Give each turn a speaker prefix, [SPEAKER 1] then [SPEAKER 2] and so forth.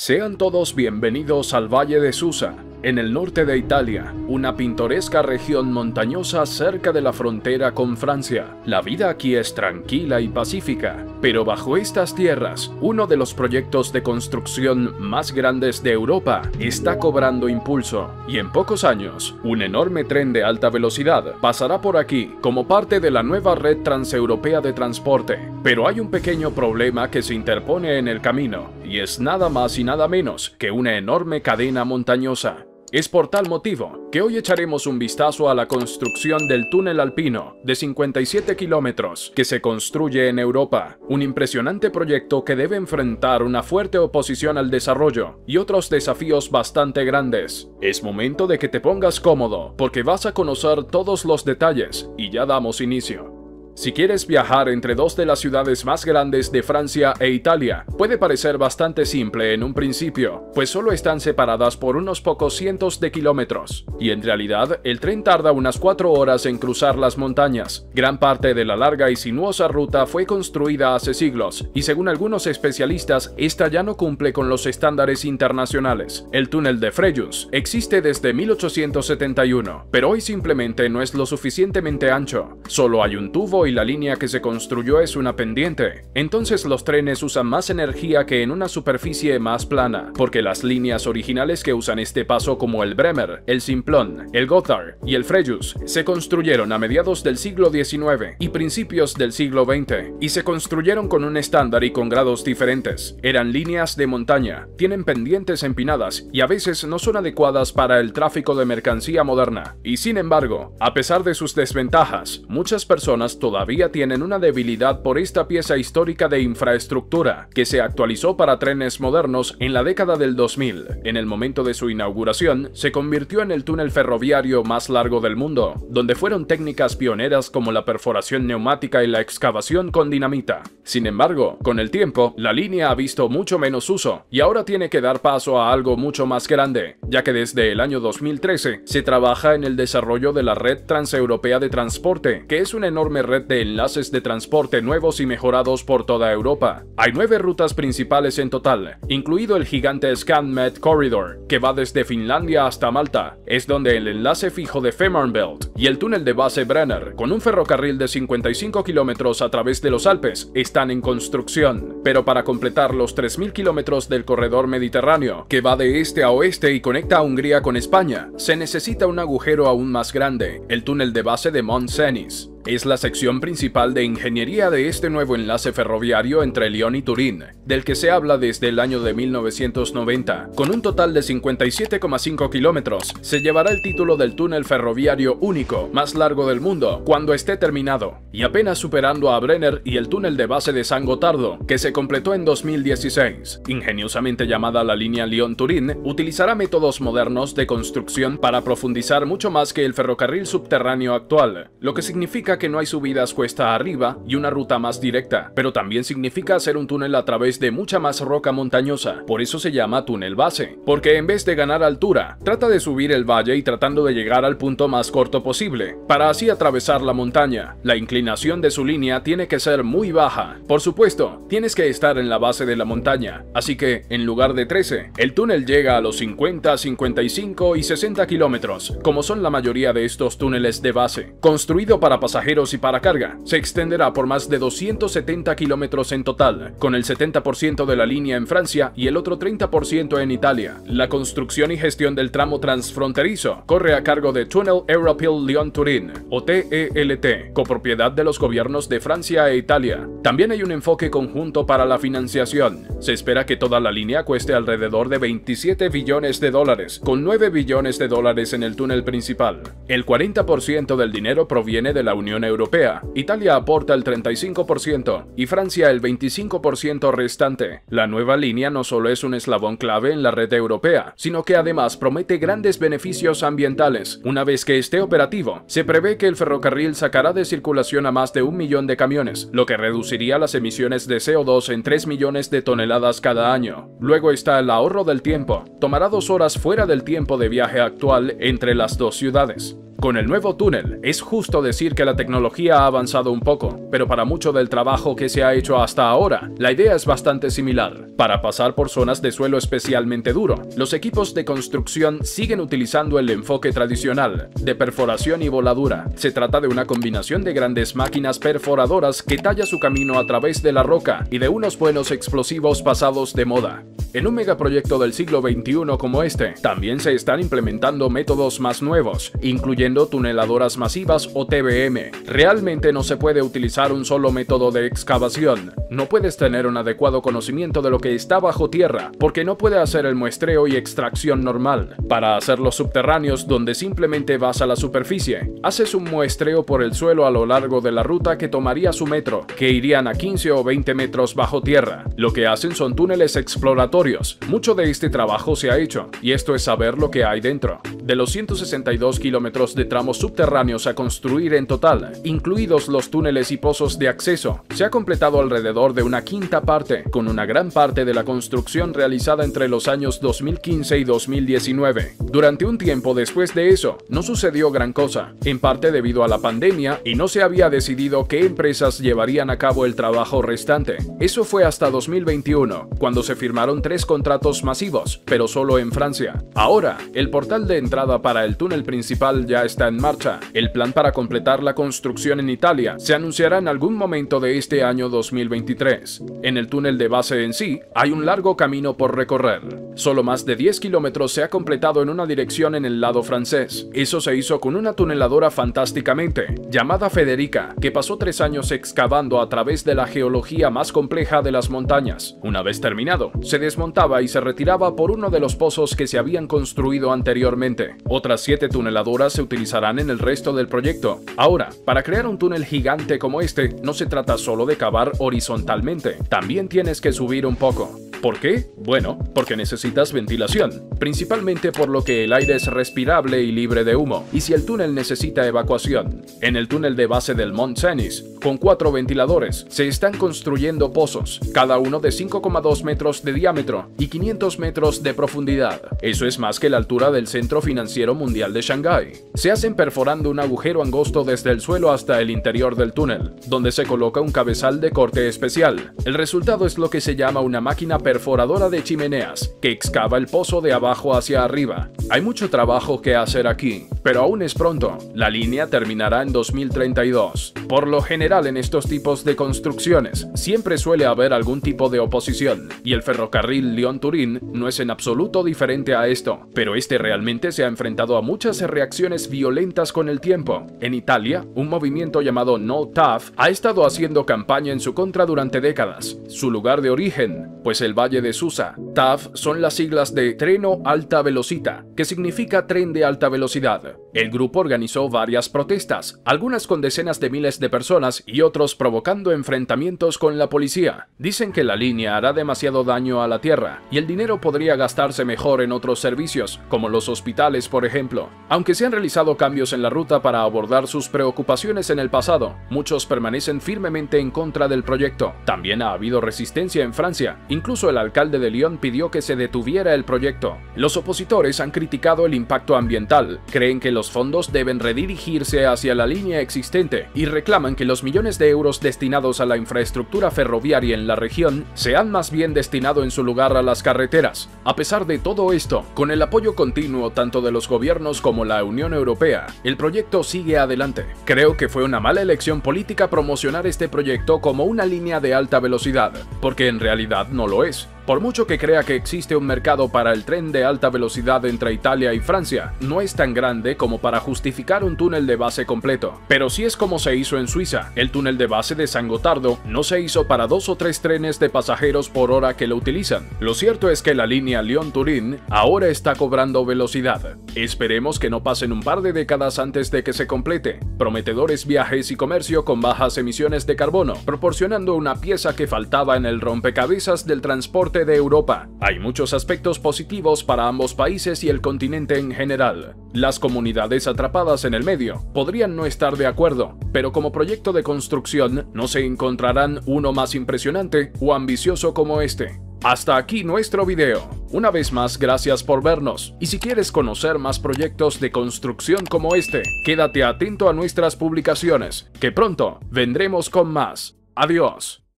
[SPEAKER 1] Sean todos bienvenidos al Valle de Susa, en el norte de Italia, una pintoresca región montañosa cerca de la frontera con Francia. La vida aquí es tranquila y pacífica, pero bajo estas tierras, uno de los proyectos de construcción más grandes de Europa está cobrando impulso, y en pocos años, un enorme tren de alta velocidad pasará por aquí como parte de la nueva red transeuropea de transporte. Pero hay un pequeño problema que se interpone en el camino, y es nada más y nada menos que una enorme cadena montañosa. Es por tal motivo que hoy echaremos un vistazo a la construcción del túnel alpino de 57 kilómetros que se construye en Europa, un impresionante proyecto que debe enfrentar una fuerte oposición al desarrollo y otros desafíos bastante grandes. Es momento de que te pongas cómodo porque vas a conocer todos los detalles y ya damos inicio. Si quieres viajar entre dos de las ciudades más grandes de Francia e Italia, puede parecer bastante simple en un principio, pues solo están separadas por unos pocos cientos de kilómetros, y en realidad el tren tarda unas 4 horas en cruzar las montañas. Gran parte de la larga y sinuosa ruta fue construida hace siglos, y según algunos especialistas, esta ya no cumple con los estándares internacionales. El túnel de Frejus existe desde 1871, pero hoy simplemente no es lo suficientemente ancho. Solo hay un tubo y la línea que se construyó es una pendiente. Entonces los trenes usan más energía que en una superficie más plana, porque las líneas originales que usan este paso como el Bremer, el Simplon, el Gotthard y el Frejus se construyeron a mediados del siglo XIX y principios del siglo XX, y se construyeron con un estándar y con grados diferentes. Eran líneas de montaña, tienen pendientes empinadas y a veces no son adecuadas para el tráfico de mercancía moderna. Y sin embargo, a pesar de sus desventajas, muchas personas todavía tienen una debilidad por esta pieza histórica de infraestructura, que se actualizó para trenes modernos en la década del 2000. En el momento de su inauguración, se convirtió en el túnel ferroviario más largo del mundo, donde fueron técnicas pioneras como la perforación neumática y la excavación con dinamita. Sin embargo, con el tiempo, la línea ha visto mucho menos uso, y ahora tiene que dar paso a algo mucho más grande, ya que desde el año 2013 se trabaja en el desarrollo de la red transeuropea de transporte, que es una enorme red de enlaces de transporte nuevos y mejorados por toda Europa. Hay 9 rutas principales en total, incluido el gigante ScanMed Corridor, que va desde Finlandia hasta Malta. Es donde el enlace fijo de Fehmarnbelt y el túnel de base Brenner, con un ferrocarril de 55 kilómetros a través de los Alpes, están en construcción. Pero para completar los 3.000 kilómetros del corredor mediterráneo, que va de este a oeste y conecta a Hungría con España, se necesita un agujero aún más grande, el túnel de base de Mont Cenis. Es la sección principal de ingeniería de este nuevo enlace ferroviario entre Lyon y Turín, del que se habla desde el año de 1990. Con un total de 57,5 kilómetros, se llevará el título del túnel ferroviario único más largo del mundo cuando esté terminado, y apenas superando a Brenner y el túnel de base de San Gotardo, que se completó en 2016. Ingeniosamente llamada la línea Lyon-Turín, utilizará métodos modernos de construcción para profundizar mucho más que el ferrocarril subterráneo actual, lo que significa que no hay subidas cuesta arriba y una ruta más directa, pero también significa hacer un túnel a través de mucha más roca montañosa. Por eso se llama túnel base, porque en vez de ganar altura, trata de subir el valle y tratando de llegar al punto más corto posible, para así atravesar la montaña. La inclinación de su línea tiene que ser muy baja. Por supuesto, tienes que estar en la base de la montaña, así que, en lugar de 13, el túnel llega a los 50, 55 y 60 kilómetros, como son la mayoría de estos túneles de base. Construido para pasajeros y para carga, se extenderá por más de 270 kilómetros en total, con el 70% de la línea en Francia y el otro 30% en Italia. La construcción y gestión del tramo transfronterizo corre a cargo de Tunnel Européen Lyon-Turín, o TELT, copropiedad de los gobiernos de Francia e Italia. También hay un enfoque conjunto para la financiación. Se espera que toda la línea cueste alrededor de 27 billones de dólares, con 9 billones de dólares en el túnel principal. El 40% del dinero proviene de la Unión Europea, Italia aporta el 35% y Francia el 25% restante. La nueva línea no solo es un eslabón clave en la red europea, sino que además promete grandes beneficios ambientales. Una vez que esté operativo, se prevé que el ferrocarril sacará de circulación a más de 1 millón de camiones, lo que reduciría las emisiones de CO2 en 3 millones de toneladas cada año. Luego está el ahorro del tiempo. Tomará 2 horas fuera del tiempo de viaje actual entre las dos ciudades. Con el nuevo túnel, es justo decir que la tecnología ha avanzado un poco, pero para mucho del trabajo que se ha hecho hasta ahora, la idea es bastante similar. Para pasar por zonas de suelo especialmente duro, los equipos de construcción siguen utilizando el enfoque tradicional, de perforación y voladura. Se trata de una combinación de grandes máquinas perforadoras que talla su camino a través de la roca y de unos buenos explosivos pasados de moda. En un megaproyecto del siglo XXI como este, también se están implementando métodos más nuevos, incluyendo tuneladoras masivas o TBM. Realmente no se puede utilizar un solo método de excavación. No puedes tener un adecuado conocimiento de lo que está bajo tierra, porque no puede hacer el muestreo y extracción normal. Para hacer los subterráneos, donde simplemente vas a la superficie, haces un muestreo por el suelo a lo largo de la ruta que tomaría su metro, que irían a 15 o 20 metros bajo tierra. Lo que hacen son túneles exploratorios. Mucho de este trabajo se ha hecho, y esto es saber lo que hay dentro. De los 162 kilómetros de tramos subterráneos a construir en total, incluidos los túneles y pozos de acceso, se ha completado alrededor de una quinta parte, con una gran parte de la construcción realizada entre los años 2015 y 2019. Durante un tiempo después de eso, no sucedió gran cosa, en parte debido a la pandemia, y no se había decidido qué empresas llevarían a cabo el trabajo restante. Eso fue hasta 2021, cuando se firmaron 3 contratos masivos, pero solo en Francia. Ahora, el portal de entrada para el túnel principal ya está en marcha. El plan para completar la construcción en Italia se anunciará en algún momento de este año 2023. En el túnel de base en sí, hay un largo camino por recorrer. Solo más de 10 kilómetros se ha completado en una dirección en el lado francés. Eso se hizo con una tuneladora fantásticamente, llamada Federica, que pasó 3 años excavando a través de la geología más compleja de las montañas. Una vez terminado, se desmontaba y se retiraba por uno de los pozos que se habían construido anteriormente. Otras 7 tuneladoras se utilizarán en el resto del proyecto. Ahora, para crear un túnel gigante como este, no se trata solo de cavar horizontalmente, también tienes que subir un poco. ¿Por qué? Bueno, porque necesitas ventilación, principalmente por lo que el aire es respirable y libre de humo, y si el túnel necesita evacuación. En el túnel de base del Mont Cenis, con 4 ventiladores, se están construyendo pozos, cada uno de 5,2 metros de diámetro y 500 metros de profundidad. Eso es más que la altura del Centro Financiero Mundial de Shanghái. Se hacen perforando un agujero angosto desde el suelo hasta el interior del túnel, donde se coloca un cabezal de corte especial. El resultado es lo que se llama una máquina perforadora de chimeneas, que excava el pozo de abajo hacia arriba. Hay mucho trabajo que hacer aquí, pero aún es pronto. La línea terminará en 2032. Por lo general en estos tipos de construcciones, siempre suele haber algún tipo de oposición, y el ferrocarril Lyon-Turín no es en absoluto diferente a esto, pero este realmente se ha enfrentado a muchas reacciones violentas con el tiempo. En Italia, un movimiento llamado No TAV ha estado haciendo campaña en su contra durante décadas. Su lugar de origen, pues el Valle de Susa. TAV son las siglas de Treno Alta Velocità, que significa tren de alta velocidad. El grupo organizó varias protestas, algunas con decenas de miles de personas y otros provocando enfrentamientos con la policía. Dicen que la línea hará demasiado daño a la tierra y el dinero podría gastarse mejor en otros servicios, como los hospitales por ejemplo. Aunque se han realizado cambios en la ruta para abordar sus preocupaciones en el pasado, muchos permanecen firmemente en contra del proyecto. También ha habido resistencia en Francia, incluso el alcalde de Lyon pidió que se detuviera el proyecto. Los opositores han criticado el impacto ambiental, creen que los fondos deben redirigirse hacia la línea existente y reclaman que los millones de euros destinados a la infraestructura ferroviaria en la región sean más bien destinados en su lugar a las carreteras. A pesar de todo esto, con el apoyo continuo tanto de los gobiernos como la Unión Europea, el proyecto sigue adelante. Creo que fue una mala elección política promocionar este proyecto como una línea de alta velocidad, porque en realidad no lo es. Por mucho que crea que existe un mercado para el tren de alta velocidad entre Italia y Francia, no es tan grande como para justificar un túnel de base completo. Pero sí es como se hizo en Suiza. El túnel de base de San Gotardo no se hizo para 2 o 3 trenes de pasajeros por hora que lo utilizan. Lo cierto es que la línea Lyon-Turín ahora está cobrando velocidad. Esperemos que no pasen un par de décadas antes de que se complete. Prometedores viajes y comercio con bajas emisiones de carbono, proporcionando una pieza que faltaba en el rompecabezas del transporte de Europa. Hay muchos aspectos positivos para ambos países y el continente en general. Las comunidades atrapadas en el medio podrían no estar de acuerdo, pero como proyecto de construcción no se encontrarán uno más impresionante o ambicioso como este. Hasta aquí nuestro video. Una vez más, gracias por vernos. Y si quieres conocer más proyectos de construcción como este, quédate atento a nuestras publicaciones, que pronto vendremos con más. Adiós.